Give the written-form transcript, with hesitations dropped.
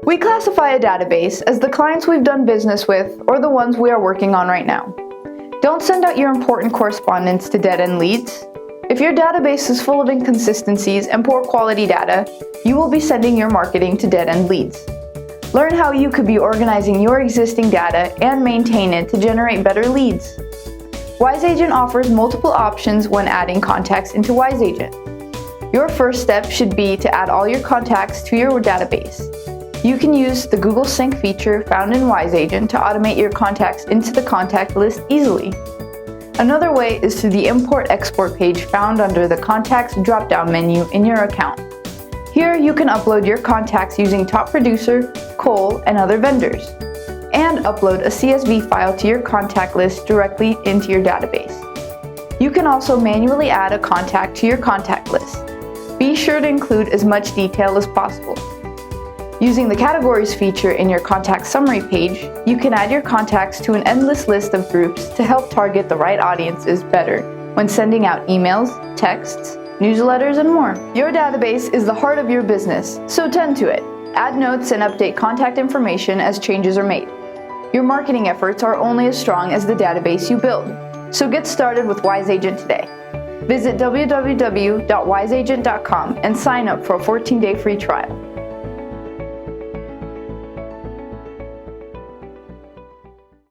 We classify a database as the clients we've done business with or the ones we are working on right now. Don't send out your important correspondence to dead-end leads. If your database is full of inconsistencies and poor quality data, you will be sending your marketing to dead-end leads. Learn how you could be organizing your existing data and maintain it to generate better leads. WiseAgent offers multiple options when adding contacts into WiseAgent. Your first step should be to add all your contacts to your database. You can use the Google Sync feature found in WiseAgent to automate your contacts into the contact list easily. Another way is through the Import-Export page found under the Contacts drop-down menu in your account. Here you can upload your contacts using Top Producer, Cole, and other vendors, and upload a CSV file to your contact list directly into your database. You can also manually add a contact to your contact list. Be sure to include as much detail as possible. Using the Categories feature in your Contact Summary page, you can add your contacts to an endless list of groups to help target the right audiences better when sending out emails, texts, newsletters, and more. Your database is the heart of your business, so tend to it. Add notes and update contact information as changes are made. Your marketing efforts are only as strong as the database you build, so get started with WiseAgent today. Visit www.wiseagent.com and sign up for a 14-day free trial.